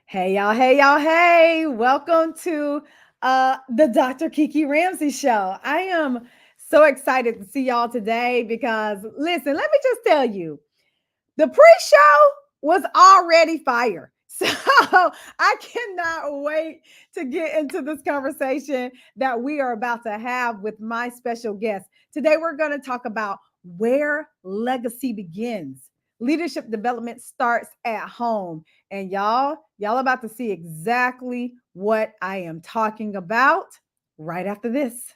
Hey y'all, hey y'all, hey. Welcome to the Dr. Kiki Ramsey Show. I am so excited to see y'all today because listen, let me just tell you, the pre-show was already fire. So I cannot wait to get into this conversation that we are about to have with my special guest. Today we're going to talk about where legacy begins. Leadership development starts at home. And y'all about to see exactly what I am talking about right after this.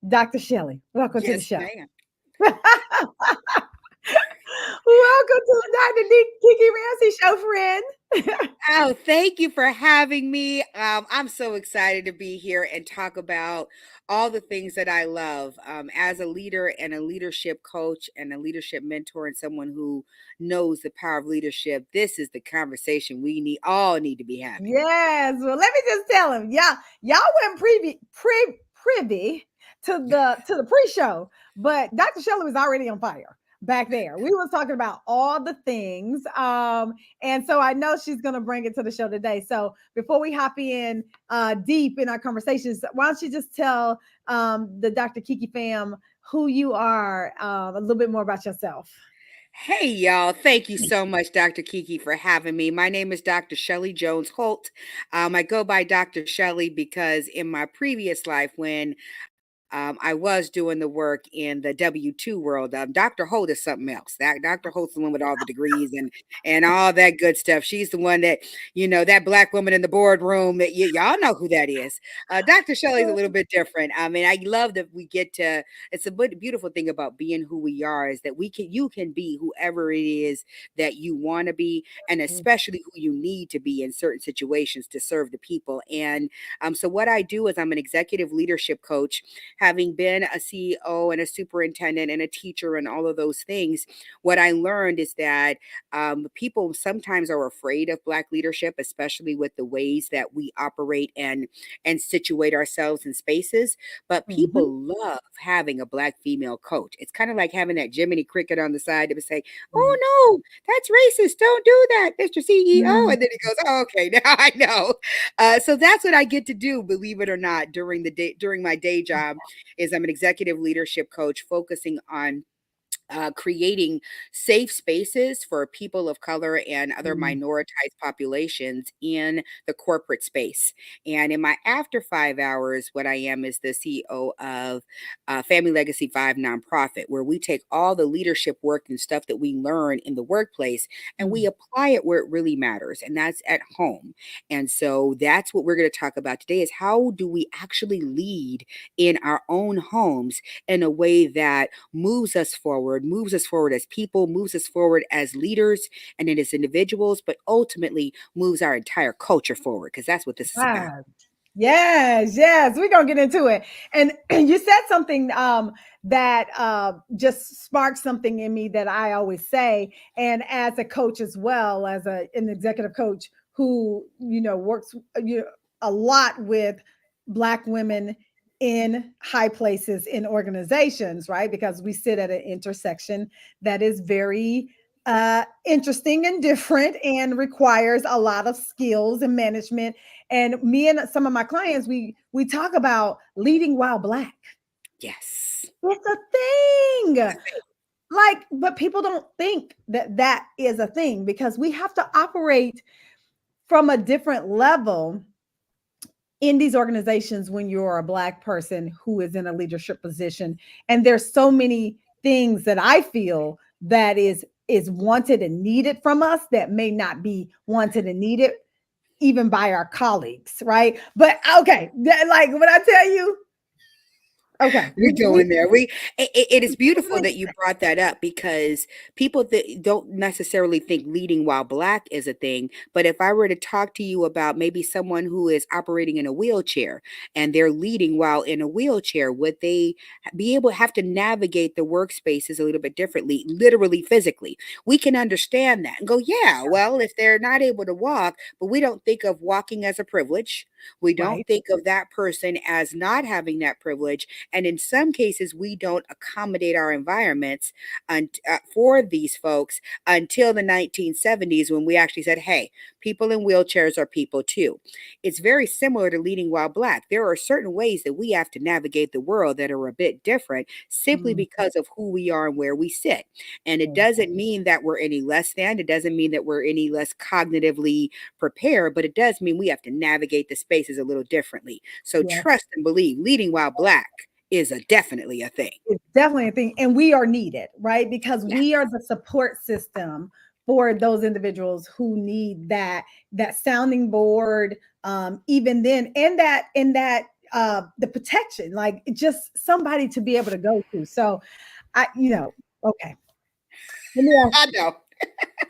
Dr. Shelley, welcome to the Yes, show. ma'am. Welcome to the Kiki Ramsey Show, friend. Oh, thank you for having me. I'm so excited to be here and talk about all the things that I love as a leader and a leadership coach and a leadership mentor and someone who knows the power of leadership. This is the conversation we all need to be having. Yes. Well, let me just tell him, y'all weren't privy to the pre-show, but Dr. Shelley was already on fire back there. We was talking about all the things. And so I know she's gonna bring it to the show today. So before we hop in deep in our conversations, why don't you just tell the Dr. Kiki fam who you are, a little bit more about yourself. Hey, y'all. Thank you so much, Dr. Kiki, for having me. My name is Dr. Shelley Jones-Holt. I go by Dr. Shelley because in my previous life, when I was doing the work in the W-2 world. Dr. Holt is something else. That Dr. Holt's the one with all the degrees and all that good stuff. She's the one that, that black woman in the boardroom that y'all know who that is. Dr. Shelley's a little bit different. I mean, I love that we get to, it's a beautiful thing about being who we are is that you can be whoever it is that you want to be, and especially who you need to be in certain situations to serve the people. And so what I do is I'm an executive leadership coach, having been a CEO and a superintendent and a teacher and all of those things. What I learned is that people sometimes are afraid of Black leadership, especially with the ways that we operate and situate ourselves in spaces. But Mhm. people love having a Black female coach. It's kind of like having that Jiminy Cricket on the side to say, "Oh no, that's racist. Don't do that, Mr. CEO." Mhm. And then he goes, "Oh, okay, now I know." So that's what I get to do, believe it or not, during the day during my day job is I'm an executive leadership coach focusing on creating safe spaces for people of color and other Mhm. minoritized populations in the corporate space. And in my after 5 hours, what I am is the CEO of Family Legacy 5 nonprofit, where we take all the leadership work and stuff that we learn in the workplace and we Mhm. apply it where it really matters, and that's at home. And so that's what we're going to talk about today is how do we actually lead in our own homes in a way that moves us forward as people, moves us forward as leaders and then as individuals, but ultimately moves our entire culture forward because that's what this is about. Yes, yes, yes. We're gonna get into it. And you said something that just sparked something in me that I always say. And as a coach as well, as an executive coach who works a lot with Black women in high places in organizations, right? Because we sit at an intersection that is very interesting and different and requires a lot of skills and management. And me and some of my clients, we talk about leading while Black. Yes. It's a thing. Like, but people don't think that that is a thing because we have to operate from a different level in these organizations when you're a Black person who is in a leadership position. And there's so many things that I feel that is wanted and needed from us that may not be wanted and needed even by our colleagues, right? But okay, like when I tell you, Okay. We're We going there. It is beautiful that you listen. brought that up because people that don't necessarily think leading while black is a thing. But if I were to talk to you about maybe someone who is operating in a wheelchair and they're leading while in a wheelchair, would they be able have to navigate the workspaces a little bit differently, literally, physically? We can understand that and go, yeah, well, if they're not able to walk, but we don't think of walking as a privilege. We don't Right. think of that person as not having that privilege, and in some cases, we don't accommodate our environments for these folks until the 1970s when we actually said, hey, people in wheelchairs are people too. It's very similar to leading while black. There are certain ways that we have to navigate the world that are a bit different simply Mm, because of who we are and where we sit. And it doesn't mean that we're any less than, it doesn't mean that we're any less cognitively prepared, but it does mean we have to navigate the spaces a little differently. So yeah. trust and believe leading while black is a definitely a thing. It's definitely a thing. And we are needed, right? Because Yeah. we are the support system for those individuals who need that sounding board, even then, and that the protection, like just somebody to be able to go to. So okay. Let me ask I know.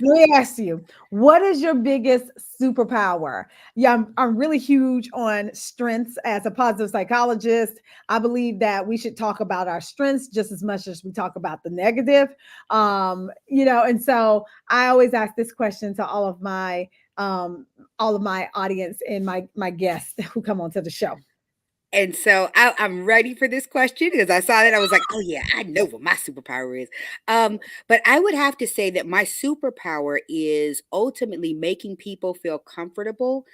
Let me ask you, what is your biggest superpower? Yeah, I'm really huge on strengths as a positive psychologist. I believe that we should talk about our strengths just as much as we talk about the negative. And so I always ask this question to all of my audience and my guests who come onto the show. And so I'm ready for this question because I saw that I was like, oh yeah, I know what my superpower is. But I would have to say that my superpower is ultimately making people feel comfortable,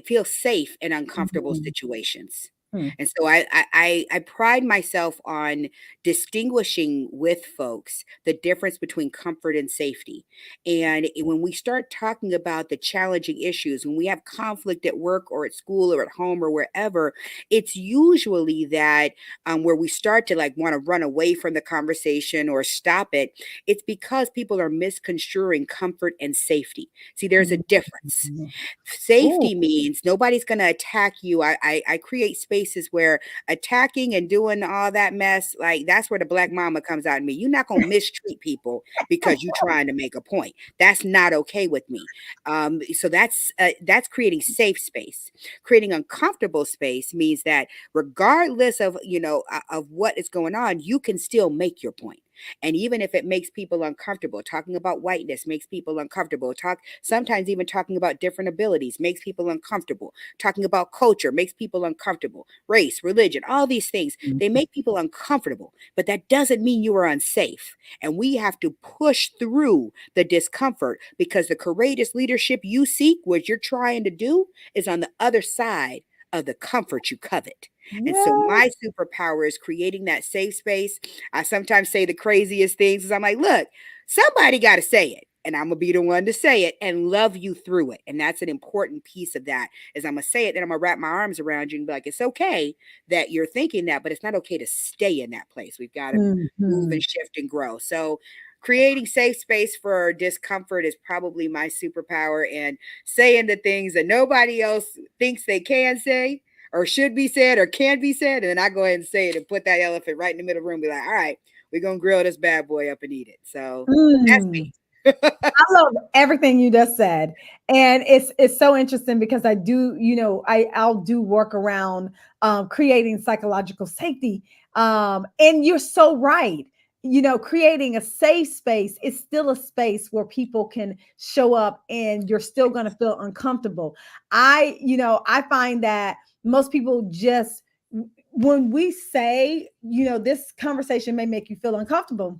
feel safe in uncomfortable Mhm. situations. Hmm. And so I pride myself on distinguishing with folks the difference between comfort and safety. And when we start talking about the challenging issues, when we have conflict at work or at school or at home or wherever, it's usually that where we start to like want to run away from the conversation or stop it. It's because people are misconstruing comfort and safety. See, there's a difference. Mhm. Ooh, Safety means nobody's going to attack you. I create spaces where attacking and doing all that mess, like that's where the black mama comes out in me. You're not going to mistreat people because you're trying to make a point. That's not okay with me. So that's creating safe space. Creating uncomfortable space means that regardless of of what is going on, you can still make your point. And even if it makes people uncomfortable, talking about whiteness makes people uncomfortable. Sometimes even talking about different abilities makes people uncomfortable. Talking about culture makes people uncomfortable. Race, religion, all these things, they make people uncomfortable. But that doesn't mean you are unsafe. And we have to push through the discomfort because the courageous leadership you seek, what you're trying to do, is on the other side of the comfort you covet. And so yes. my superpower is creating that safe space. I sometimes say the craziest things because I'm like, look, somebody got to say it. And I'm gonna be the one to say it and love you through it. And that's an important piece of that is I'm gonna say it, then I'm gonna wrap my arms around you and be like, it's okay that you're thinking that, but it's not okay to stay in that place. We've got to move and Mhm. shift and grow. So creating safe space for discomfort is probably my superpower, and saying the things that nobody else thinks they can say or should be said or can be said. And then I go ahead and say it and put that elephant right in the middle of the room and be like, all right, we're going to grill this bad boy up and eat it. So that's Mm. me. I love everything you just said. And it's so interesting because I do, I'll do work around creating psychological safety. And you're so right. Creating a safe space is still a space where people can show up and you're still going to feel uncomfortable. I find that most people just when we say, this conversation may make you feel uncomfortable,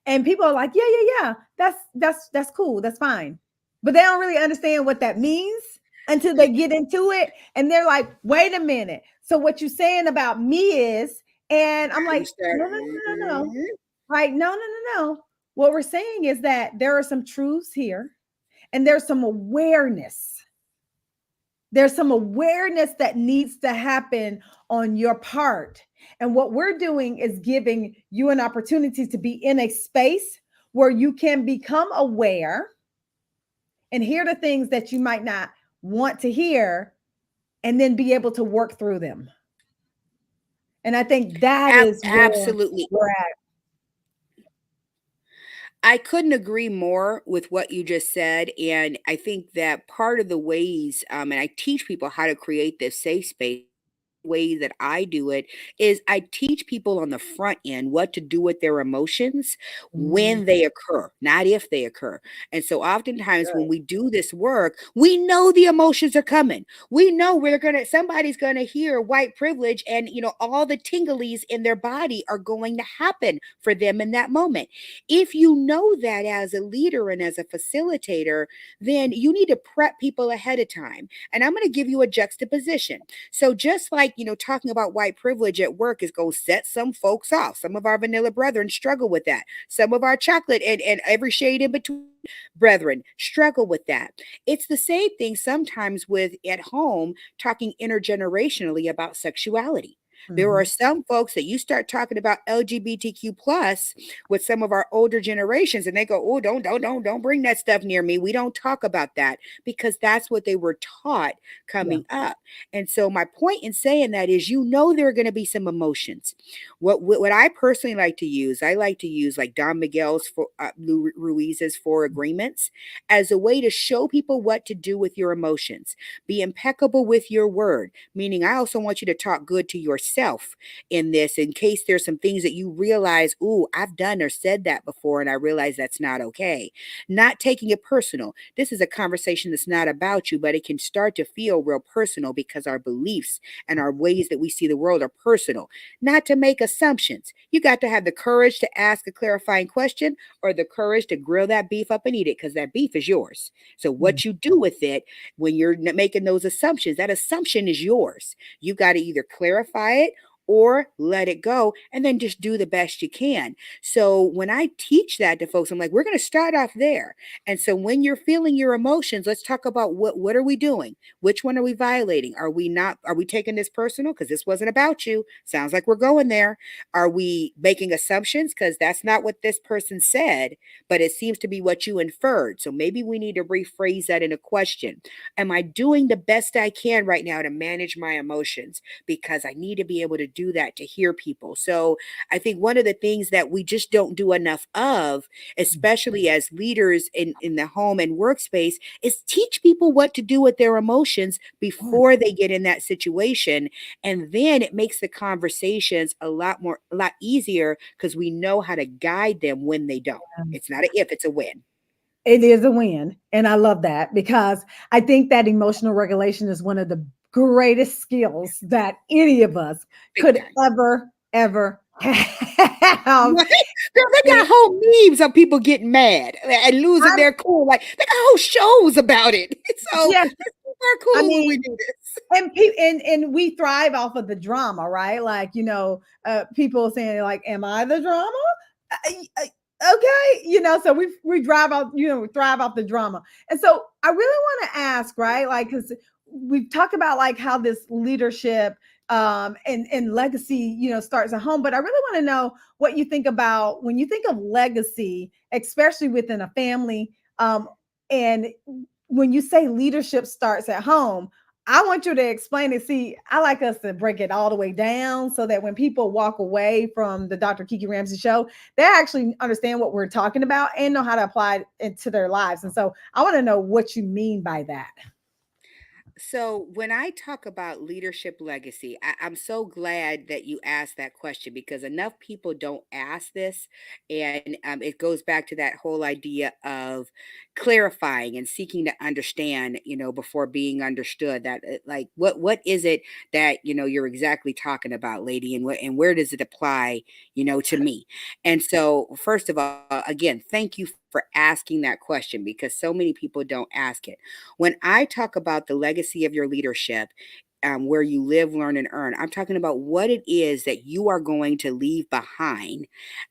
and people are like, yeah, yeah, yeah, that's cool, that's fine. But they don't really understand what that means until Yeah. they get into it. And they're like, wait a minute. So what you're saying about me is, and I'm You like, start. no, no, no, no, no. Right. No, no, no, no. What we're saying is that there are some truths here and there's some awareness. There's some awareness that needs to happen on your part. And what we're doing is giving you an opportunity to be in a space where you can become aware and hear the things that you might not want to hear and then be able to work through them. And I think that is where Absolutely. we're at. I couldn't agree more with what you just said. And I think that part of the ways, and I teach people how to create this safe space. Way that I do it is I teach people on the front end what to do with their emotions Mm, when they occur, not if they occur. And so oftentimes when good. we do this work, we know the emotions are coming. We know we're going to somebody's going to hear white privilege, and all the tinglies in their body are going to happen for them in that moment. If you know that as a leader and as a facilitator, then you need to prep people ahead of time. And I'm going to give you a juxtaposition. So just like, talking about white privilege at work is going to set some folks off. Some of our vanilla brethren struggle with that. Some of our chocolate and every shade in between brethren struggle with that. It's the same thing sometimes with at home talking intergenerationally about sexuality. There are Mhm. some folks that you start talking about LGBTQ plus with some of our older generations, and they go, "Oh, don't bring that stuff near me. We don't talk about that," because that's what they were taught Yeah. coming up. And so my point in saying that is, there are going to be some emotions. What I personally like to use, I like to use like Don Miguel's for Ruiz's four agreements as a way to show people what to do with your emotions. Be impeccable with your word, meaning I also want you to talk good to yourself in this, in case there's some things that you realize, ooh, I've done or said that before, and I realize that's not okay. Not taking it personal. This is a conversation that's not about you, but it can start to feel real personal because our beliefs and our ways that we see the world are personal. Not to make assumptions. You got to have the courage to ask a clarifying question or the courage to grill that beef up and eat it, because that beef is yours. So Mm. what you do with it when you're making those assumptions, that assumption is yours. You got to either clarify it or let it go and then just do the best you can. So when I teach that to folks, I'm like, we're going to start off there. And so when you're feeling your emotions, let's talk about what are we doing? Which one are we violating? Are we taking this personal because this wasn't about you? Sounds like we're going there. Are we making assumptions because that's not what this person said, but it seems to be what you inferred? So maybe we need to rephrase that in a question. Am I doing the best I can right now to manage my emotions? Because I need to be able to do that to hear people. So I think one of the things that we just don't do enough of, especially as leaders in the home and workspace, is teach people what to do with their emotions Yeah. before they get in that situation. And then it makes the conversations a lot easier because we know how to guide them when they don't. It's not a if, it's a when. It is a win. And I love that because I think that emotional regulation is one of the greatest skills that any of us Big could time. ever have. Right? Girl, they got whole memes of people getting mad and losing I'm, their cool. Like they got whole shows about it. So yeah, let's keep our I cool when we mean, do this. and we thrive off of the drama, right? Like, people saying like, "Am I the drama?" Okay, so we drive off, we thrive off the drama. And so I really want to ask, right? Like, because we've talked about like how this leadership and legacy, starts at home. But I really want to know what you think about when you think of legacy, especially within a family. And when you say leadership starts at home, I want you to explain it. See, I like us to break it all the way down so that when people walk away from the Dr. Kiki Ramsey show, they actually understand what we're talking about and know how to apply it into their lives. And so I want to know what you mean by that. So, when I talk about leadership legacy, I'm so glad that you asked that question because enough people don't ask this. And it goes back to that whole idea of clarifying and seeking to understand, before being understood. That like, what is it that, you're exactly talking about, lady, and where does it apply, to me? And so, first of all, again, thank you for asking that question because so many people don't ask it. When I talk about the legacy of your leadership, where you live, learn, and earn, I'm talking about what it is that you are going to leave behind.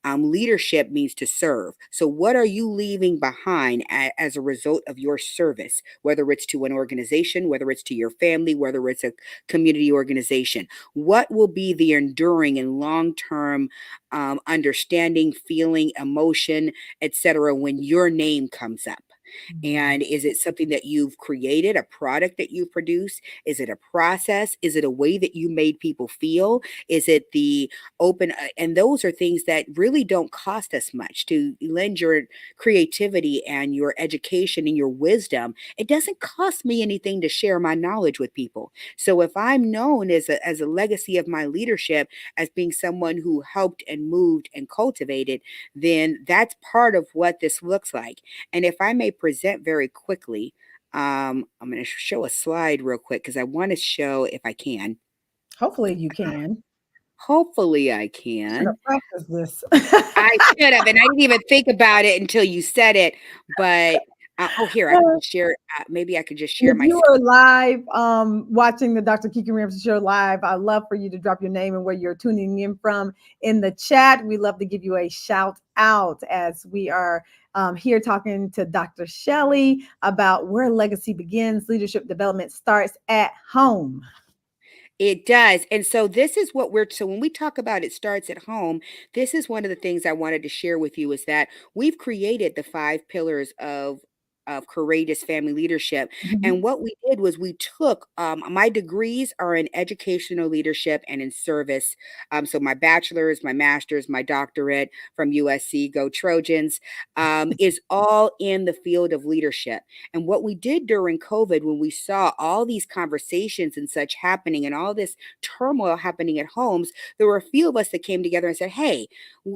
Leadership means to serve. So, what are you leaving behind as a result of your service, whether it's to an organization, whether it's to your family, whether it's a community organization? What will be the enduring and long term understanding, feeling, emotion, etc., when your name comes up? Mm. And is it something that you've created, a product that you've produced? Is it a process? Is it a way that you made people feel? Is it the and those are things that really don't cost us much to lend your creativity and your education and your wisdom. It doesn't cost me anything to share my knowledge with people. So if I'm known as a legacy of my leadership as being someone who helped and moved and cultivated, then that's part of what this looks like. And if I may present very quickly, I'm going to show a slide real quick because I want to show if I can. Hopefully you can. Hopefully, I You should can. have practiced this. I should have, and I didn't even think about it until you said it. But oh, here I can just share. Maybe I could just And share if my you screen. are live, watching the Dr. Kiki Ramsey Show live, I'd love for you to drop your name and where you're tuning in from in the chat. We love to give you a shout out as we are here talking to Dr. Shelley about where legacy begins. Leadership development starts at home. It does. And so this is what so when we talk about it starts at home, this is one of the things I wanted to share with you is that we've created the 5 pillars of courageous family leadership. Mhm. And what we did was we took my degrees are in educational leadership and in service. So my bachelor's, my master's, my doctorate from USC, go Trojans, is all in the field of leadership. And what we did during COVID, when we saw all these conversations and such happening and all this turmoil happening at homes, there were a few of us that came together and said, "Hey,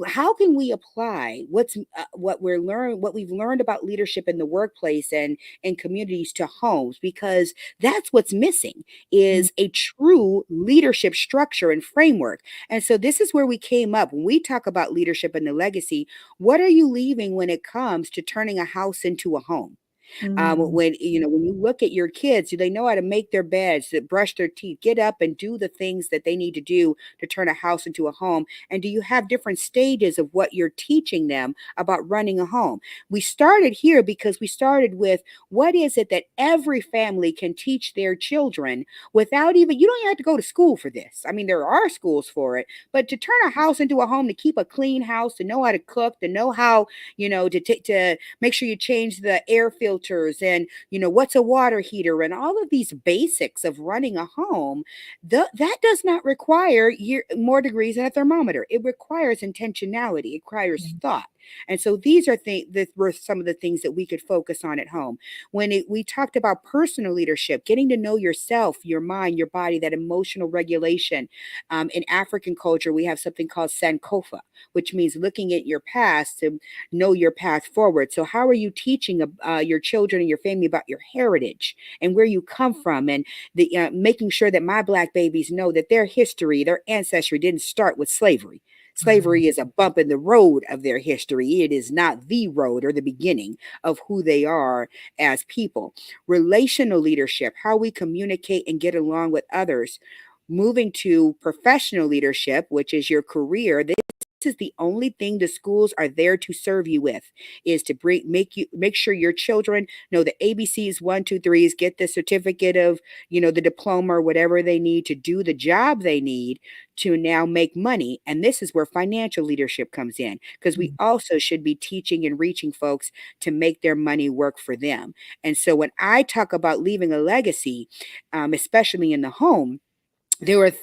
how can we apply what we've learned about leadership in the workplace and in communities to homes? Because that's what's missing is a true leadership structure and framework." And so this is where we came up when we talk about leadership and the legacy. What are you leaving when it comes to turning a house into a home? Mm. When when you look at your kids, do they know how to make their beds, to brush their teeth, get up and do the things that they need to do to turn a house into a home? And do you have different stages of what you're teaching them about running a home? We started here because we started with what is it that every family can teach their children without even, you don't even have to go to school for this. I mean, there are schools for it, but to turn a house into a home, to keep a clean house, to know how to cook, to know how, to make sure you change the air filters and what's a water heater and all of these basics of running a home. That does not require more degrees than a thermometer. It requires intentionality. It requires thought. And so these are things that were some of the things that we could focus on at home. We talked about personal leadership, getting to know yourself, your mind, your body, that emotional regulation. In African culture, we have something called sankofa, which means looking at your past to know your path forward. So, how are you teaching your children and your family about your heritage and where you come from, and making sure that my Black babies know that their history, their ancestry didn't start with slavery. Right. Slavery is a bump in the road of their history. It is not the road or the beginning of who they are as people. Relational leadership, how we communicate and get along with others. Moving to professional leadership, which is your career. This is the only thing the schools are there to serve you with, is to make sure your children know the ABCs, 1 2 3s, get the certificate of the diploma or whatever they need to do the job they need to now make money. And this is where financial leadership comes in, because we also should be teaching and reaching folks to make their money work for them. And so when I talk about leaving a legacy, especially in the home,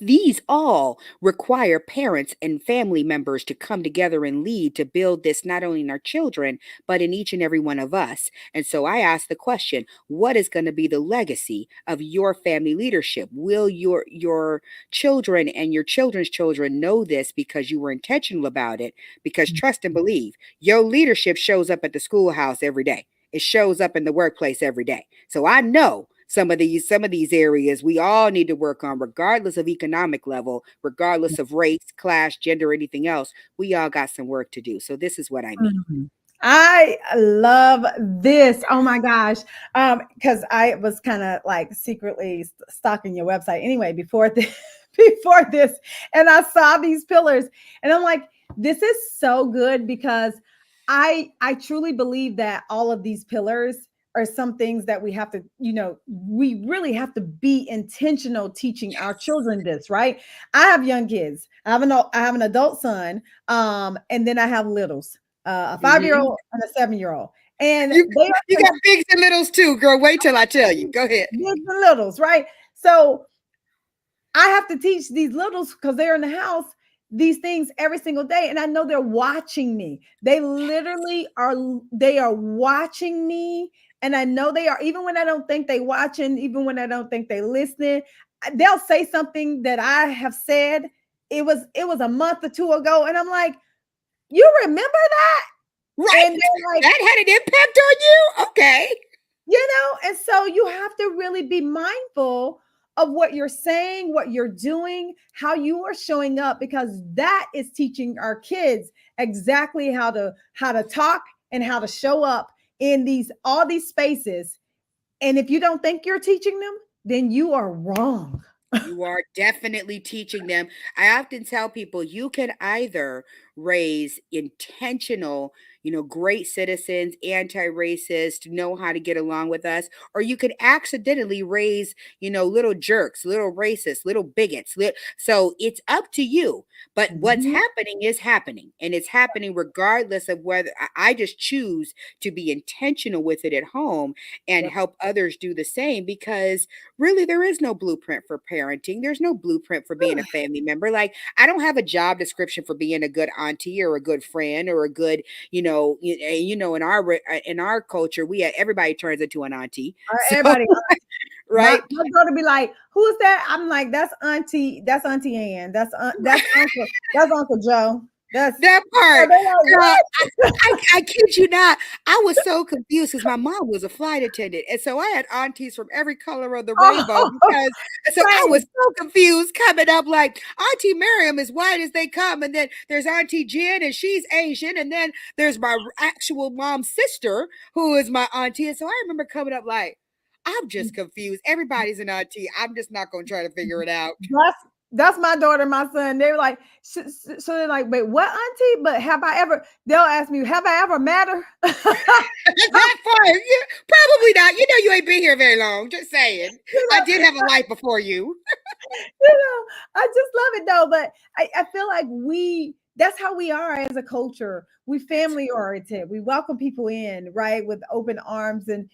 these all require parents and family members to come together and lead to build this, not only in our children but in each and every one of us. And so I ask the question, what is going to be the legacy of your family leadership? Will your children and your children's children know this because you were intentional about it? Because trust and believe, your leadership shows up at the schoolhouse every day. It shows up in the workplace every day. So I know some of these areas we all need to work on, regardless of economic level, regardless of race, class, gender, anything else. We all got some work to do. So this is what I mean. Mhm. I love this. Oh my gosh. Because I was kind of like secretly stalking your website anyway before this, before this, and I saw these pillars, and I'm like, this is so good because I truly believe that all of these pillars are some things that we have to, we really have to be intentional teaching our children this, right? I have young kids. I have an adult son, and then I have littles, a 5 year Mm-hmm. old and a 7 year old. And You they you are got bigs and littles too, girl. Wait till I tell you. Go ahead. bigs and littles, right? So I have to teach these littles because they're in the house these things every single day. And I know they're watching me. They literally are, they are watching me. And I know they are, even when I don't think they watching, even when I don't think they listening, they'll say something that I have said. It was a month or two ago. And I'm like, you remember that? Right? And they're like, That had an impact on you? Okay. and so you have to really be mindful of what you're saying, what you're doing, how you are showing up, because that is teaching our kids exactly how to talk and how to show up in these all these spaces. And if you don't think you're teaching them, then you are wrong. You are definitely teaching them. I often tell people you can either raise intentional, great citizens, anti-racist, know how to get along with us, or you could accidentally raise, little jerks, little racists, little bigots. So it's up to you. But what's Mhm. happening is happening, and it's happening regardless of whether I just choose to be intentional with it at home and Yep. help others do the same, because really there is no blueprint for parenting. There's no blueprint for being a family member. Like, I don't have a job description for being a good auntie or a good friend or a good, in our culture, everybody turns into an auntie. So Everybody, my right. my daughter be like, "Who's that?" I'm like, That's Auntie Ann. That's Uncle Joe. That's That oh, part, they're like, girl, what? I kid you not. I was so confused because my mom was a flight attendant, and so I had aunties from every color of the rainbow. Oh, Because so I was same. so confused coming up. Like, Auntie Miriam is white as they come, and then there's Auntie Jen, and she's Asian, and then there's my actual mom's sister who is my auntie. And so I remember coming up like, I'm just confused. Everybody's an auntie. I'm just not gonna try to figure it out. That's that's my daughter, and my son. They were like, so they're like, wait, what, Auntie? But have I ever? They'll ask me, have I ever met her? That part, yeah, probably not. You ain't been here very long. Just saying. You I know, did have a life before you. I just love it though. But I feel like that's how we are as a culture. We family oriented. We welcome people in, right, with open arms and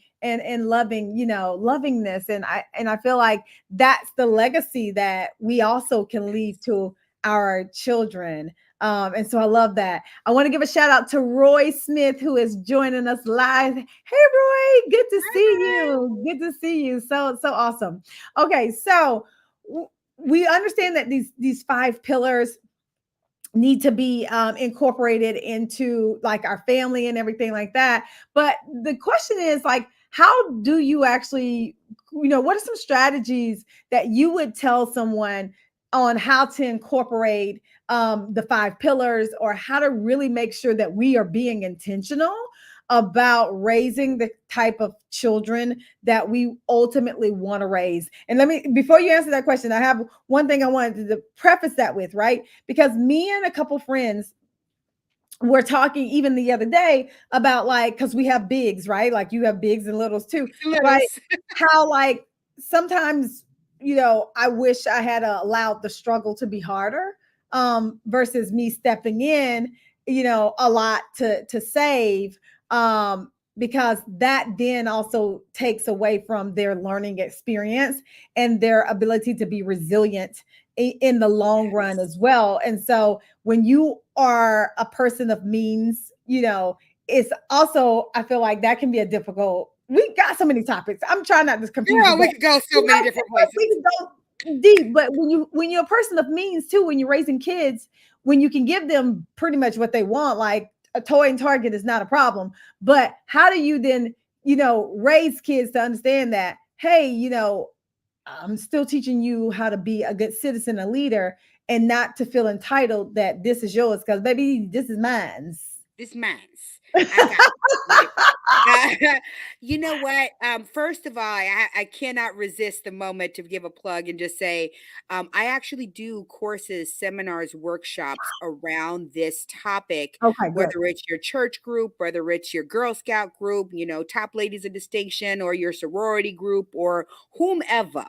loving, lovingness. And I feel like that's the legacy that we also can leave to our children. And so I love that. I want to give a shout out to Roy Smith, who is joining us live. Hey, Roy, good to see you. Good to see you. So awesome. Okay, so we understand that these five pillars need to be incorporated into like our family and everything like that. But the question is like, how do you actually, what are some strategies that you would tell someone on how to incorporate the five pillars, or how to really make sure that we are being intentional about raising the type of children that we ultimately want to raise? And let me, before you answer that question, I have one thing I wanted to preface that with, right? Because me and a couple friends were talking even the other day about, like, because we have bigs, right? Like you have bigs and littles too, right? Littles. How like sometimes, I wish I had allowed the struggle to be harder, versus me stepping in, a lot to save, because that then also takes away from their learning experience and their ability to be resilient in the long run Yes. as well. And so when you are a person of means, it's also, I feel like that can be a difficult. We got so many topics. I'm trying not to confuse you, Girl, but we could go so many different we places. can go deep. But when you're a person of means too, when you're raising kids, when you can give them pretty much what they want, like a toy and Target is not a problem. But how do you then, raise kids to understand that, hey, I'm still teaching you how to be a good citizen, a leader, and not to feel entitled that this is yours, because baby, this is mine. This man's. I got you. Like, you know what? First of all, I cannot resist the moment to give a plug and just say, I actually do courses, seminars, workshops around this topic, Okay, good. whether it's your church group, whether it's your Girl Scout group, Top Ladies of Distinction, or your sorority group, or whomever,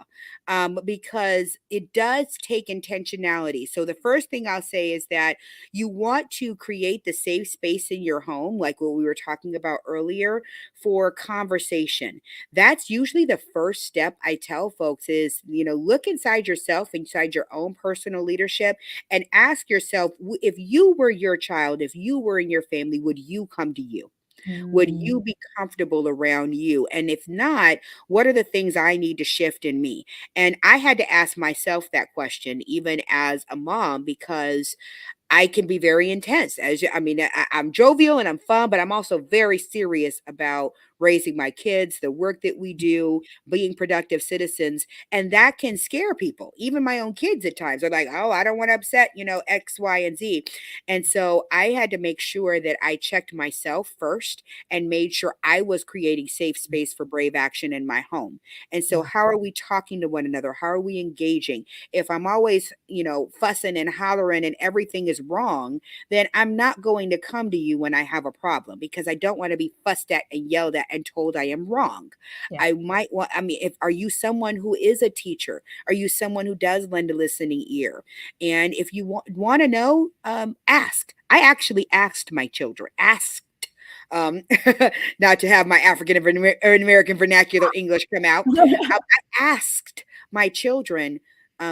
because it does take intentionality. So the first thing I'll say is that you want to create the safe space in your home, like what we were talking about earlier. easier for conversation. That's usually the first step I tell folks is, look inside yourself, inside your own personal leadership, and ask yourself, if you were your child, if you were in your family, would you come to you? Would Mm, you be comfortable around you? And if not, what are the things I need to shift in me? And I had to ask myself that question, even as a mom, because I can be very intense. I mean, I'm jovial and I'm fun, but I'm also very serious about raising my kids, the work that we do, being productive citizens. And that can scare people. Even my own kids at times are like, oh, I don't want to upset, X, Y, and Z. And so I had to make sure that I checked myself first and made sure I was creating safe space for brave action in my home. And so, yeah, how are we talking to one another? How are we engaging? If I'm always, fussing and hollering and everything is wrong, then I'm not going to come to you when I have a problem, because I don't want to be fussed at and yelled at and told I am wrong. yeah. I might want, I mean, if are you someone who is a teacher? Are you someone who does lend a listening ear? And if you want to know, ask. I actually asked my children, asked, um, not to have my African American vernacular English come out. I asked my children,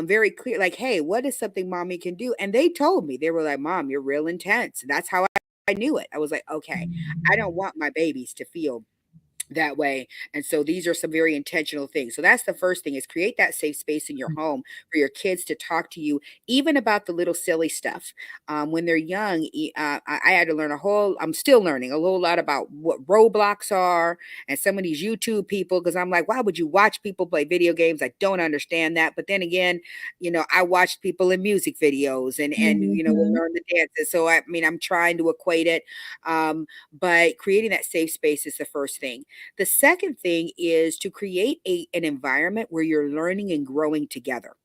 very clear, like, hey, what is something mommy can do? And they told me, they were like, Mom, you're real intense. And that's how I knew it. I was like, okay, I don't want my babies to feel that way. And so these are some very intentional things. So that's the first thing, is create that safe space in your home for your kids to talk to you, even about the little silly stuff. When they're young, I had to learn I'm still learning a whole lot about what Roblox are and some of these YouTube people, because I'm like, why would you watch people play video games? I don't understand that. But then again, I watched people in music videos and we'll Mhm. learn the dances. So I mean, I'm trying to equate it. But creating that safe space is the first thing. The second thing is to create an environment where you're learning and growing together.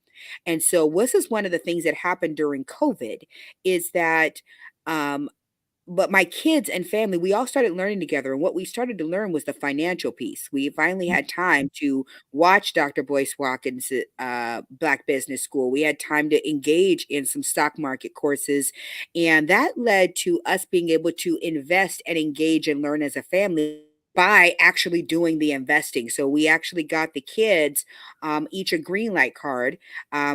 And so, this is one of the things that happened during COVID, is that um, but my kids and family, we all started learning together. And what we started to learn was the financial piece. We finally had time to watch Dr. Boyce Watkins' Black Business School. We had time to engage in some stock market courses. And that led to us being able to invest and engage and learn as a family by actually doing the investing. So we actually got the kids each a green light card,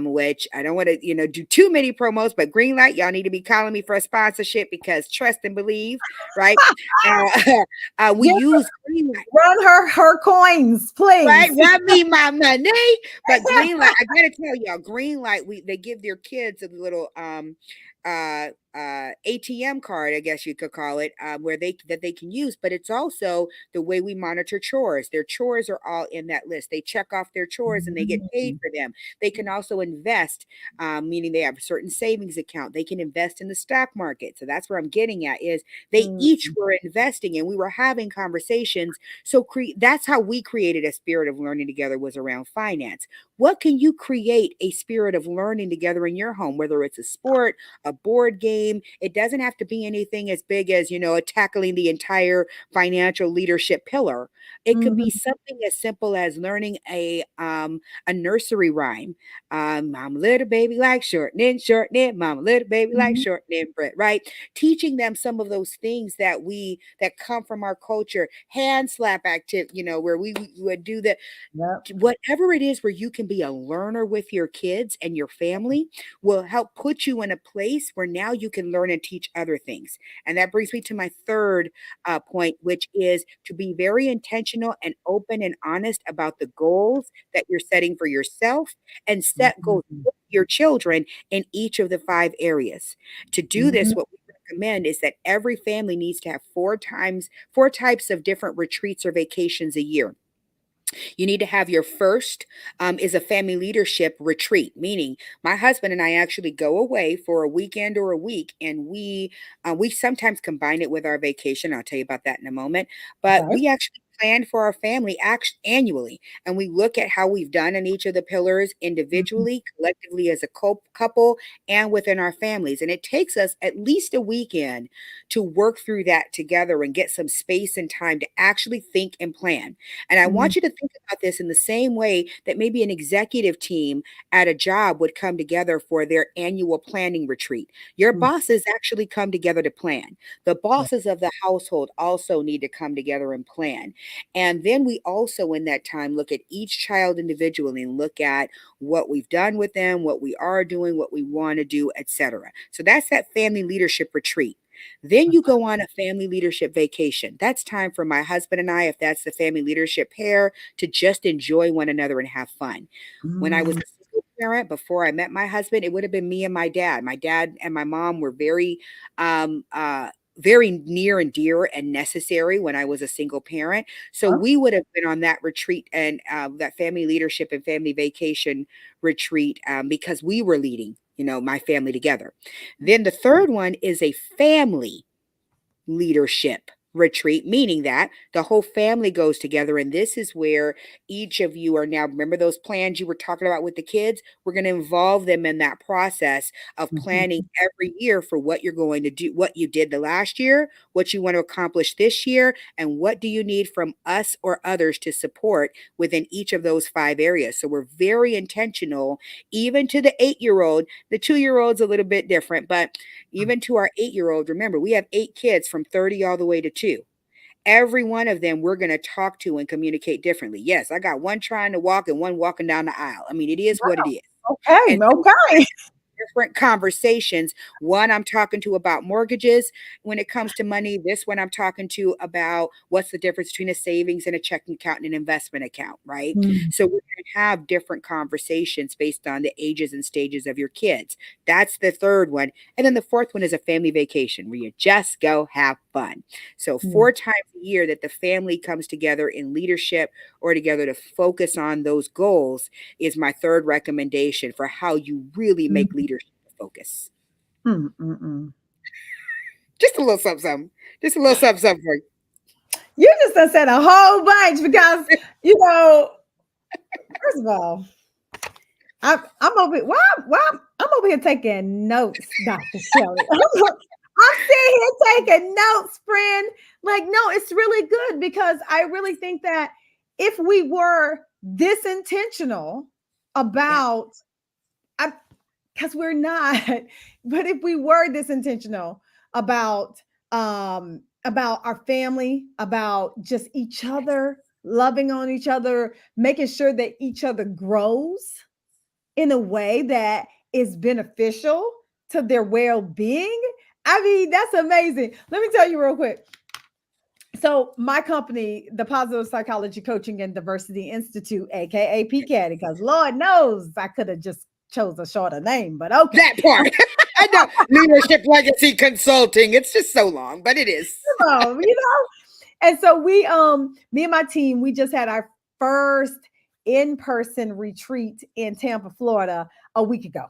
which I don't want to, do too many promos, but green light, y'all need to be calling me for a sponsorship, because trust and believe, right? Uh, we Give use green light. run her coins, Right, please. run me my money. But green light, I gotta tell y'all, green light, they give their kids a little ATM card, I guess you could call it, where they can use, but it's also the way we monitor chores. Their chores are all in that list. They check off their chores and they get paid Mm, for them. They can also invest, meaning they have a certain savings account. They can invest in the stock market. So that's where I'm getting at, is they each mm, were investing and we were having conversations. So that's how we created a spirit of learning together, was around finance. What can you create a spirit of learning together in your home, whether it's a sport, a board game? It doesn't have to be anything as big as, tackling the entire financial leadership pillar. It could be mhm, something as simple as learning a nursery rhyme. Mama little baby like shortening. Mama little baby like mhm. shortening bread, right? Teaching them some of those things that come from our culture. Hand slap activity, where we would do the Yep. whatever it is, where you can be a learner with your kids and your family, will help put you in a place where now you can learn and teach other things. And that brings me to my third point, which is to be very intentional and open and honest about the goals that you're setting for yourself, and set goals Mhm, with your children in each of the five areas. To do mhm. this, what we recommend is that every family needs to have four types of different retreats or vacations a year. You need to have your first, is a family leadership retreat, meaning my husband and I actually go away for a weekend or a week, and we sometimes combine it with our vacation. I'll tell you about that in a moment. But Okay. we actually plan for our family annually, and we look at how we've done in each of the pillars Mhm. individually, collectively as a couple, and within our families. And it takes us at least a weekend to work through that together and get some space and time to actually think and plan. And I Mhm. want you to think about this in the same way that maybe an executive team at a job would come together for their annual planning retreat. Your Mhm. bosses actually come together to plan. The Yeah. bosses of the household also need to come together and plan. And then we also, in that time, look at each child individually and look at what we've done with them, what we are doing, what we want to do, etc. So that's that family leadership retreat. Then you go on a family leadership vacation. That's time for my husband and I, if that's the family leadership pair, to just enjoy one another and have fun. When I was Mm. a single parent before I met my husband, it would have been me and my dad. My dad and my mom were um, uh, very near and dear and necessary when I was a single parent. So Huh? we would have been on that retreat and that family leadership and family vacation retreat because we were leading, my family together. Then the third one is a family leadership retreat, meaning that the whole family goes together. And this is where each of you are now, remember those plans you were talking about with the kids? We're going to involve them in that process of planning Mhm. every year for what you're going to do, what you did the last year, what you want to accomplish this year, and what do you need from us or others to support within each of those 5 areas. So we're very intentional, even to the 8-year old. The 2-year old's a little bit different, but even to our 8-year old, remember, we have 8 kids from 30 all the way to 2. Every one of them we're going to talk to and communicate differently. Yes, I got one trying to walk and one walking down the aisle. I mean, it is what it is. Okay. And so Okay. different conversations. One I'm talking to about mortgages when it comes to money. This one I'm talking to about what's the difference between a savings and a checking account and an investment account, right? Mm. So we're going to have different conversations based on the ages and stages of your kids. That's the third one. And then the fourth one is a family vacation where you just go have fun. So Yeah. 4 times a year that the family comes together in leadership or together to focus on those goals is my third recommendation for how you really make Mhm. leadership a focus. Mm, mm, mm. Just a little something, something. Just a little something, something for you. You just done said a whole bunch because, you know, first of all, I'm over here. Why I'm over here taking notes, Dr. Shelley. I'm sitting here taking notes, friend. Like, no, it's really good because I really think that if we were this intentional Yeah. about, because we're not, but if we were this intentional about our family, about just each other, loving on each other, making sure that each other grows in a way that is beneficial to their well-being. I mean, that's amazing. Let me tell you real quick. So my company, the Positive Psychology Coaching and Diversity Institute, aka PCAT, because Lord knows I could have just chose a shorter name, but okay. That part. I know. Leadership Legacy Consulting. It's just so long, but it is. You know. And so me and my team, we just had our first in-person retreat in Tampa, Florida a week ago.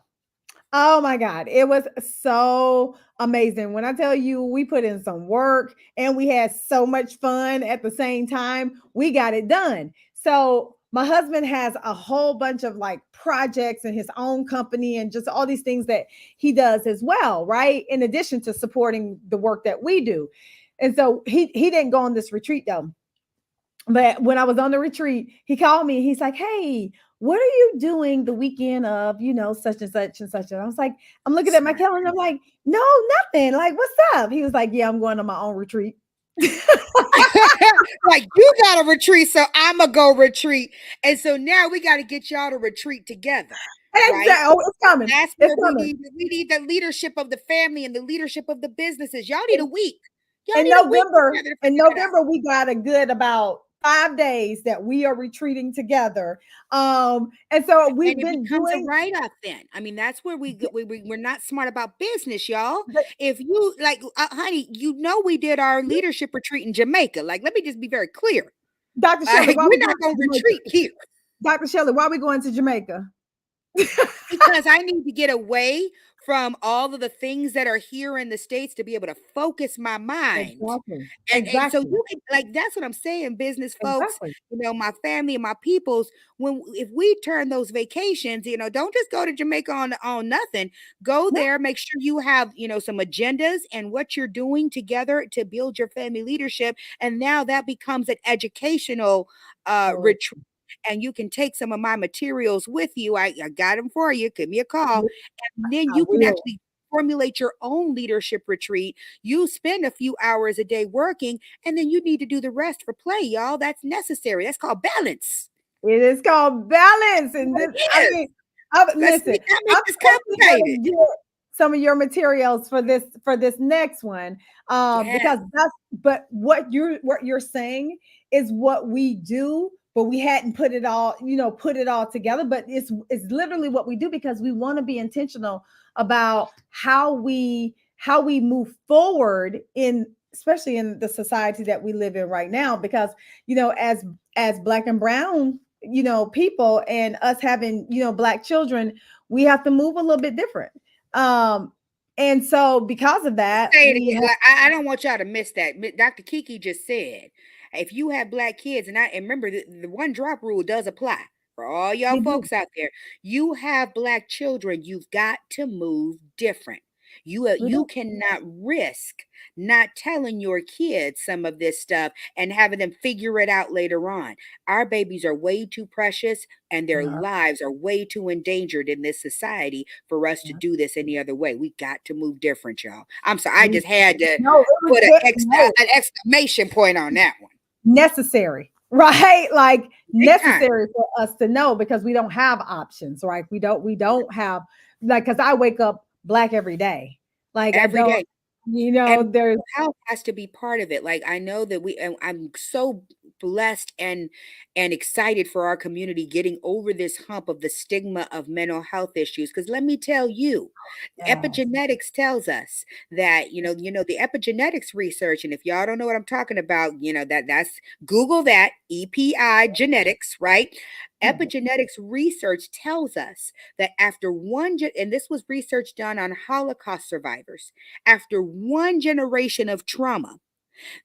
Oh my God. It was so amazing. When I tell you we put in some work and we had so much fun at the same time, we got it done. So my husband has a whole bunch of like projects in his own company and just all these things that he does as well, right? In addition to supporting the work that we do. And so he didn't go on this retreat though, but when I was on the retreat, he called me. He's like, "Hey, what are you doing the weekend of, such and such and such?" And I was like, I'm looking at my Smart. calendar. I'm like, "No, nothing. Like, what's up?" He was like, "Yeah, I'm going on my own retreat." Like, you got to retreat, so I'm going to go retreat. And so now we got to get y'all to retreat together, right? Exactly. Oh, it's coming. That's It's where we coming. need the leadership of the family and the leadership of the businesses. Y'all need a week. Y'all in need a week November, together to in figure that out. November, we got a good about 5 days that we are retreating together. And so And we've it been becomes a doing write-off then. I mean, that's where we're not smart about business, y'all. the, If you like, honey, we did our leadership retreat in Jamaica. Like, let me just be very clear. Dr. Shelley, why we We're going not going to to Jamaica? retreat here Dr. Shelley, why we going to Jamaica? because I need to get away from all of the things that are here in the States to be able to focus my mind. Exactly. And so Exactly. you can, like, that's what I'm saying, business folks, Exactly. my family and my peoples, when if we turn those vacations, don't just go to Jamaica on nothing. Go No, there, make sure you have, some agendas and what you're doing together to build your family leadership. And now that becomes an educational so retreat. And you can take some of my materials with you. I got them for you. Give me a call. And then I you can will. actually formulate your own leadership retreat. You spend a few hours a day working, and then you need to do the rest for play, y'all. That's necessary. That's called balance. It is called balance. And What this, it I is. mean, Let's listen, not make I'm this definitely complicated. going to get some of your materials for this next one. Yes, Because but what you're saying is what we do, but we hadn't put it all together. But it's literally what we do because we want to be intentional about how we move forward in, especially in the society that we live in right now. Because as black and brown people, and us having black children, we have to move a little bit different. And so because of that say it we again. have, Like, I don't want y'all to miss that. Dr. Kiki just said, if you have black kids, and remember the one drop rule does apply for all y'all they do. folks out there. You have black children, you've got to move different. We You do. cannot risk not telling your kids some of this stuff and having them figure it out later on. Our babies are way too precious and their Yeah, lives are way too endangered in this society for us to yeah. do this any other way. We got to move different, y'all. I'm sorry, I We just had to no, it was put good. No, an exclamation point on that one. necessary, right? Like Big time. necessary for us to know, because we don't have options, right? We don't have, like, because I wake up black every day. Like I Every don't, day. And there's mental health has to be part of it. Like, I know that I'm so blessed and excited for our community getting over this hump of the stigma of mental health issues. Because let me tell you, yes. epigenetics tells us that, the epigenetics research, and if y'all don't know what I'm talking about, that's Google that, EPI genetics, right? Mhm. Epigenetics research tells us that after and this was research done on Holocaust survivors, after one generation of trauma,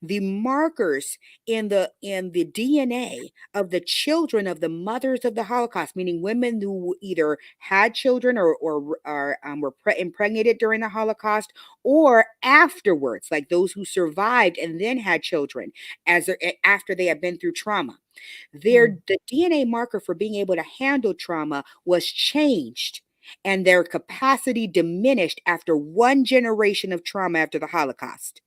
the markers in the DNA of the children of the mothers of the Holocaust, meaning women who either had children or were impregnated during the Holocaust, or afterwards, like those who survived and then had children after they had been through trauma. Mhm. The DNA marker for being able to handle trauma was changed, and their capacity diminished after one generation of trauma after the Holocaust.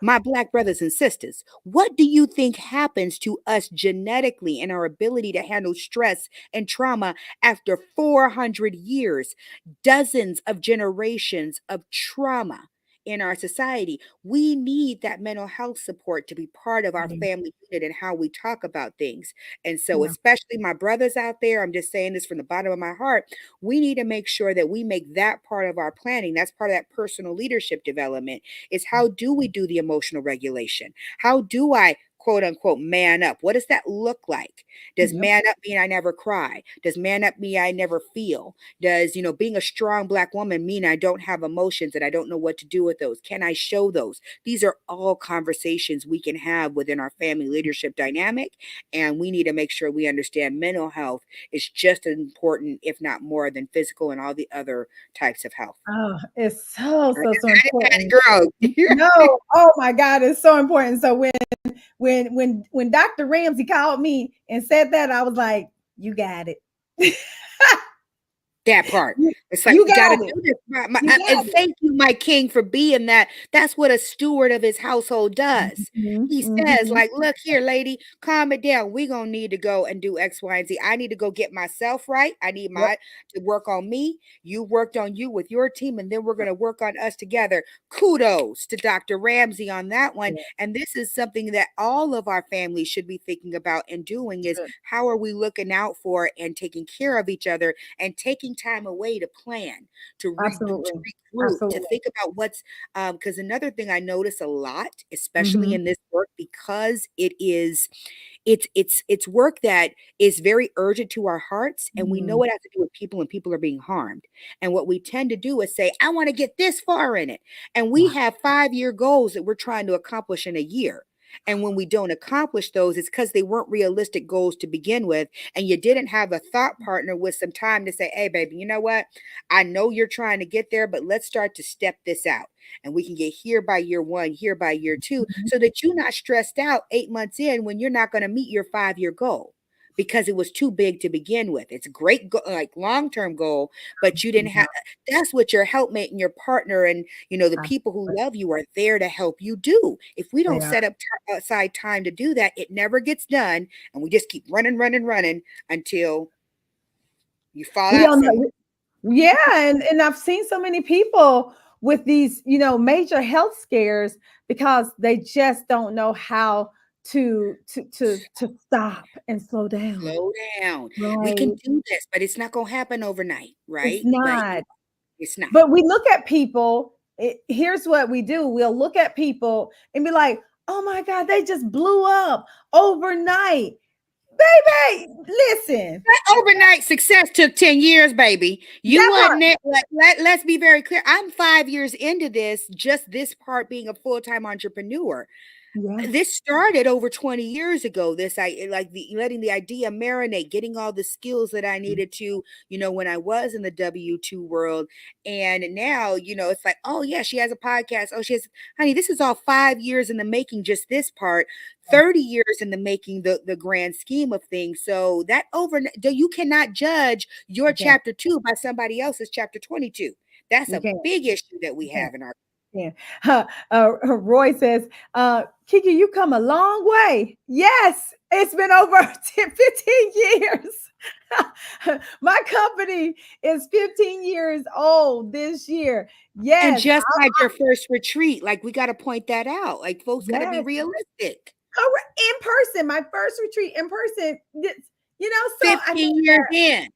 My Black brothers and sisters, what do you think happens to us genetically in our ability to handle stress and trauma after 400 years, dozens of generations of trauma in our society? We need that mental health support to be part of our Mhm. family unit and how we talk about things. And so, Yeah. especially my brothers out there, I'm just saying this from the bottom of my heart, we need to make sure that we make that part of our planning. That's part of that personal leadership development, is how do we do the emotional regulation? How do I, quote unquote, man up? What does that look like? Does Yep. man up mean I never cry? Does man up mean I never feel? Does, being a strong Black woman mean I don't have emotions and I don't know what to do with those? Can I show those? These are all conversations we can have within our family leadership dynamic. And we need to make sure we understand mental health is just as important, if not more, than physical and all the other types of health. Oh, it's so, I so, so important. just had it, girl. No, oh my God, it's so important. So when Dr. Ramsey called me and said that, I was like, you got it. That part. you, It's like, you we gotta got it. do this. You And got it. thank you, my king, for being that. That's what a steward of his household does. Mhm, He says, mhm. like, look here, lady, calm it down. We're gonna need to go and do X, Y, and Z. I need to go get myself right. I need Yep. my to work on me. You worked on you with your team, and then we're gonna work on us together. Kudos to Dr. Ramsey on that one. Yep. And this is something that all of our families should be thinking about and doing, is Good. how are we looking out for and taking care of each other and taking time away to plan, to Absolutely. regroup, to Absolutely. think about what's because another thing I notice a lot, especially Mhm. in this work, because it's work that is very urgent to our hearts, and we Mhm. know it has to do with people and people are being harmed. And what we tend to do is say, I want to get this far in it. And we Right. have 5-year goals that we're trying to accomplish in a year. And when we don't accomplish those, it's because they weren't realistic goals to begin with. And you didn't have a thought partner with some time to say, hey, baby, you know what? I know you're trying to get there, but let's start to step this out. And we can get here by year one, here by year two, Mhm. so that you're not stressed out 8 months in when you're not going to meet your 5-year goal because it was too big to begin with. It's a great, like long-term goal, but you didn't Yeah, have. That's what your helpmate and your partner and the people who absolutely. love you are there to help you do. If we They don't are. set up aside time to do that, it never gets done, and we just keep running, running, running until you fall We out don't somewhere. know. Yeah, and I've seen so many people with these, major health scares because they just don't know how to stop and slow down. Slow down. We can Right. do this, but it's not gonna happen overnight, It's right? But not. it's not. But we look at people, here's what we do. We'll look at people and be like, "Oh my God, they just blew up overnight." Baby, listen. That overnight success took 10 years, baby. You That part. wasn't it. Let's be very clear. I'm 5 years into this, just this part being a full-time entrepreneur. Yeah. This started over 20 years ago. This I like the letting the idea marinate, getting all the skills that I needed to, when I was in the W2 world. And now, it's like, oh yeah, she has a podcast. Oh, she has, honey, this is all 5 years in the making, just this part, 30 years in the making, the grand scheme of things. So that you cannot judge your You can't. chapter 2 by somebody else's chapter 22. That's You a can't. big issue that we You can't. have in our. Yeah. Roy says, Kiki, you come a long way. Yes, it's been over 10, 15 years. My company is 15 years old this year. And Yes, just like your first retreat, like, we gotta point that out, like, folks gotta be yes. realistic. Correct. In person, my first retreat in person. So I think 15 years in.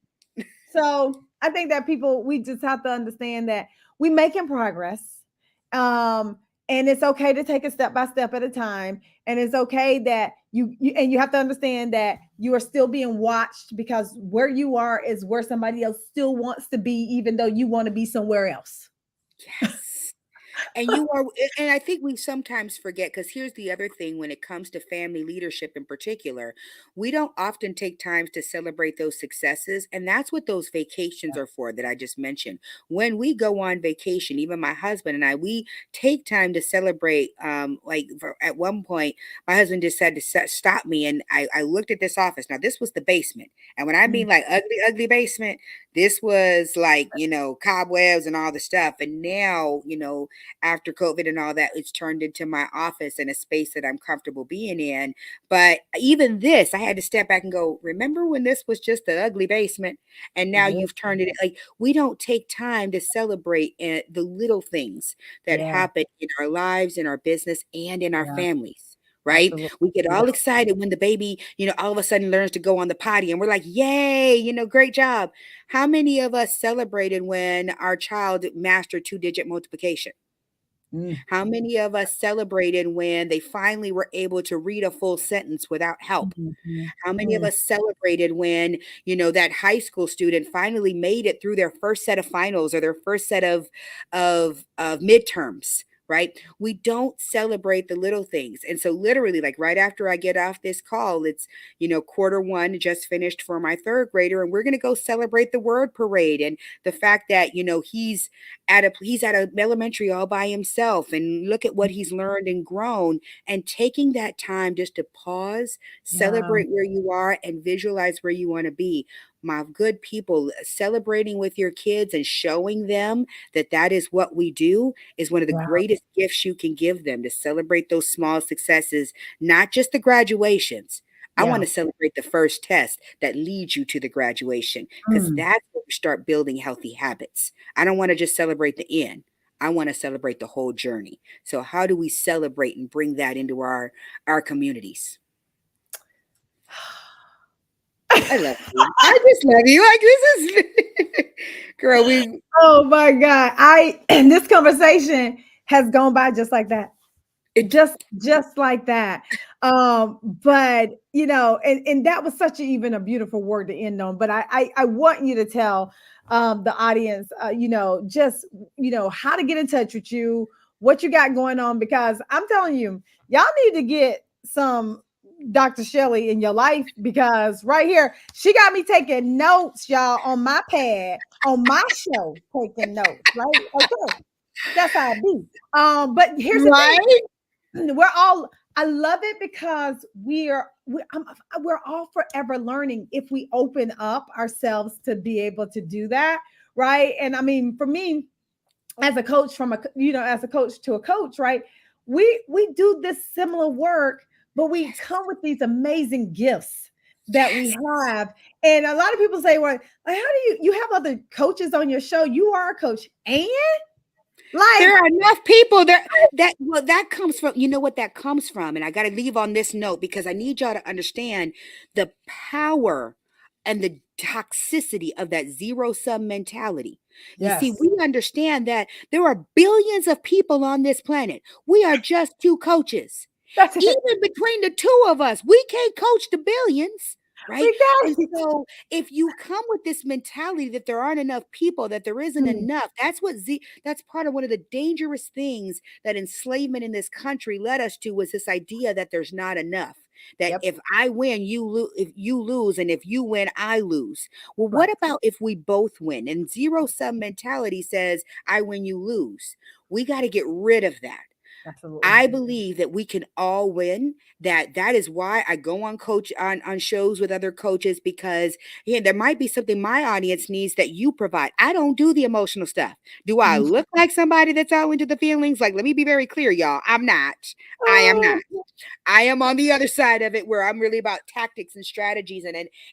I think that people, we just have to understand that we making progress. And it's okay to take a step by step at a time. And it's okay that you have to understand that you are still being watched because where you are is where somebody else still wants to be, even though you want to be somewhere else. Yes. And you are and I think we sometimes forget, because here's the other thing when it comes to family leadership in particular, we don't often take times to celebrate those successes, and that's what those vacations are for that I just mentioned. When we go on vacation, even my husband and I, we take time to celebrate. At one point, my husband just said to stop me, and I looked at this office. Now this was the basement, and when I Mm, mean like ugly, ugly basement, this was like cobwebs and all the stuff. And now after COVID and all that, it's turned into my office and a space that I'm comfortable being in. But even this, I had to step back and go, remember when this was just the ugly basement? And now yeah, you've turned it like we don't take time to celebrate the little things that yeah, happen in our lives, in our business, and in our yeah, families. Right? absolutely. We get We all don't. excited when the baby, all of a sudden learns to go on the potty and we're like, yay, great job. How many of us celebrated when our child mastered two-digit multiplication? Mm, How many of us celebrated when they finally were able to read a full sentence without help? mhm, How many of mm, us celebrated when, that high school student finally made it through their first set of finals or their first set of midterms? Right? We don't celebrate the little things. And so literally, like right after I get off this call, it's, quarter one just finished for my third grader, and we're gonna go celebrate the word parade and the fact that, he's at a elementary all by himself, and look at what he's learned and grown, and taking that time just to pause, yeah, celebrate where you are, and visualize where you want to be. My good people, celebrating with your kids and showing them that that is what we do is one of the yeah, greatest gifts you can give them, to celebrate those small successes, not just the graduations. I want yeah. to celebrate the first test that leads you to the graduation, because Mm. that's where we start building healthy habits. I don't want to just celebrate the end. I want to celebrate the whole journey. So how do we celebrate and bring that into our communities? I love you. I just love you. Like this is girl, we Oh my God. I and this conversation has gone by just like that. it Just like that. But and that was such even a beautiful word to end on. But I want you to tell the audience, just how to get in touch with you, what you got going on, because I'm telling you, y'all need to get some Dr. Shelley in your life, because right here, she got me taking notes, y'all, on my pad, on my show, taking notes, right? Okay. That's how it be. But here's the thing, right? we're all, I love it because we're all forever learning if we open up ourselves to be able to do that, right? And I mean, for me, as a coach, from a as a coach to a coach, right, we do this similar work, but we come with these amazing gifts that we Yes. have. And a lot of people say, well, like, how do you have other coaches on your show, you are a coach, and There like, are enough people there that well that comes from you know what that comes from, and I got to leave on this note because I need y'all to understand the power and the toxicity of that zero sum mentality. You see, yes. we understand that there are billions of people on this planet. We are just two coaches. That's it. Even between the two of us, we can't coach the billions, right? We got And it. so if you come with this mentality that there aren't enough people, that there isn't Mm, enough, that's part of one of the dangerous things that enslavement in this country led us to, was this idea that there's not enough. That yep. if I win, you lose. If you lose, and if you win, I lose. Well, what Right. about if we both win? And zero sum mentality says, I win, you lose. We got to get rid of that. Absolutely. I believe that we can all win. That is why I go on shows with other coaches, because yeah, there might be something my audience needs that you provide. I don't do the emotional stuff. Do I Mm. look like somebody that's all into the feelings? Like, let me be very clear, y'all. I'm not. I am not. Oh, I am on the other side of it, where I'm really about tactics and strategies,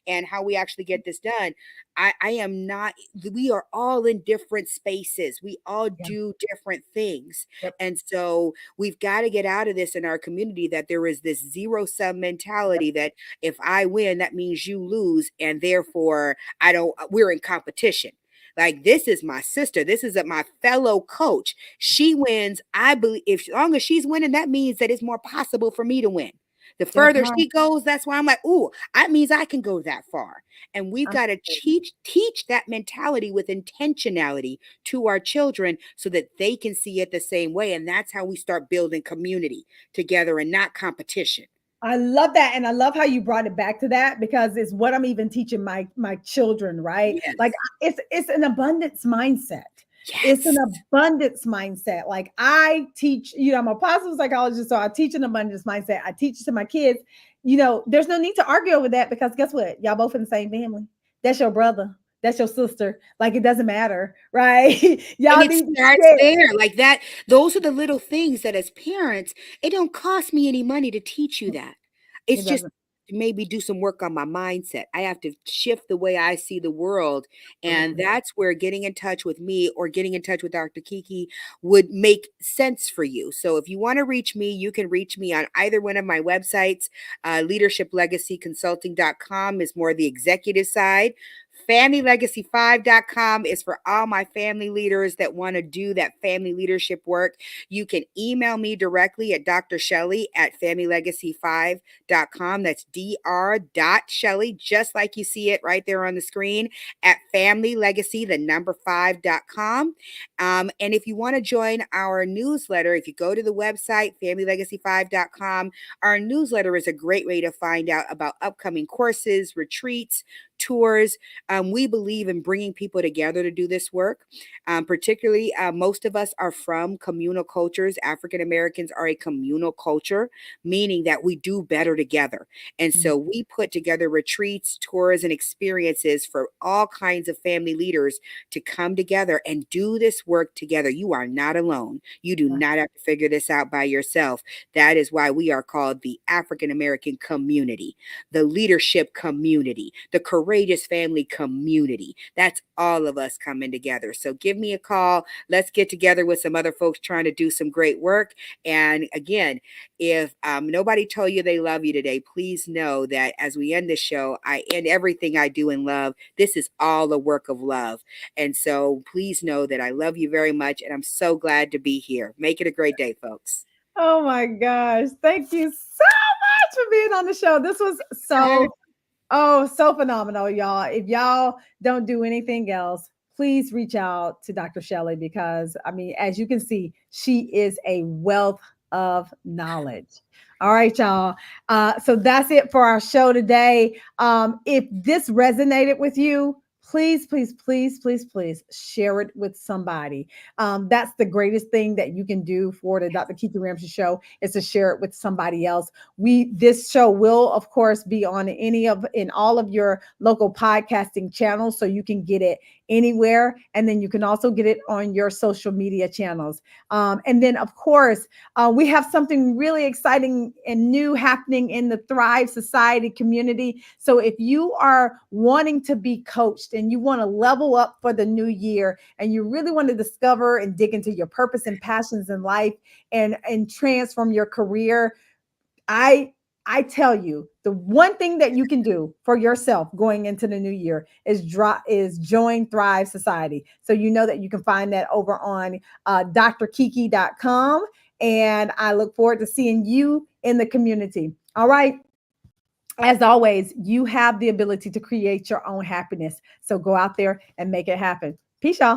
and how we actually get this done. I am not. We are all in different spaces. We all yeah. do different things. Yep. And so we've got to get out of this in our community, that there is this zero sum Yep. mentality that if I win, that means you lose. And therefore I don't, we're in competition. Like, this is my sister. This is my fellow coach. She wins. I believe, if as long as she's winning, that means that it's more possible for me to win. The That further part. she goes, that's why I'm like, ooh, that means I can go that far. And we've got to Absolutely. teach that mentality with intentionality to our children, so that they can see it the same way. And that's how we start building community together and not competition. I love that, and I love how you brought it back to that, because it's what I'm even teaching my children, right? Like, Yes. it's an abundance mindset. It's an Yes. abundance mindset. Like, I teach, I'm a positive psychologist, so I teach an abundance mindset. I teach it to my kids. There's no need to argue over that, because guess what? Y'all both in the same family. That's your brother. That's your sister. Like, it doesn't matter, right? And Y'all it need to starts share. there, like that. Those are the little things that, as parents, it don't cost me any money to teach you that. It It's just doesn't. to maybe do some work on my mindset. I have to shift the way I see the world. And Absolutely. that's where getting in touch with me or getting in touch with Dr. Kiki would make sense for you. So if you want to reach me, you can reach me on either one of my websites. Leadershiplegacyconsulting.com is more the executive side. FamilyLegacy5.com is for all my family leaders that want to do that family leadership work. You can email me directly at Dr. Shelley at FamilyLegacy5.com. That's Dr. Shelley, just like you see it right there on the screen, at FamilyLegacy, the number 5.com. And if you want to join our newsletter, if you go to the website, FamilyLegacy5.com, our newsletter is a great way to find out about upcoming courses, retreats, tours. We believe in bringing people together to do this work. Particularly, most of us are from communal cultures. African Americans are a communal culture, meaning that we do better together. And Mm. so we put together retreats, tours, and experiences for all kinds of family leaders to come together and do this work together. You are not alone. You do not have to figure this out by yourself. That is why we are called the African American community, the leadership community, the curriculum courageous family community. That's all of us coming together. So give me a call. Let's get together with some other folks trying to do some great work. And again, if nobody told you they love you today, please know that as we end this show, I end everything I do in love. This is all a work of love. And so please know that I love you very much. And I'm so glad to be here. Make it a great day, folks. Oh my gosh. Thank you so much for being on the show. This was For having so Oh, so phenomenal, y'all. If y'all don't do anything else, please reach out to Dr. Shelley because, I mean, as you can see, she is a wealth of knowledge. All right, y'all. So that's it for our show today. If this resonated with you, please, please, please, please, please share it with somebody. That's the greatest thing that you can do for the Dr. Kiki Ramsey Show is to share it with somebody else. This show will of course be on in all of your local podcasting channels, so you can get it anywhere, and then you can also get it on your social media channels. And then of course we have something really exciting and new happening in the Thrive Society community. So if you are wanting to be coached and you want to level up for the new year, and you really want to discover and dig into your purpose and passions in life, and transform your career, I I tell you, the one thing that you can do for yourself going into the new year is join Thrive Society. So you know that you can find that over on drkiki.com. And I look forward to seeing you in the community. All right. As always, you have the ability to create your own happiness. So go out there and make it happen. Peace, y'all.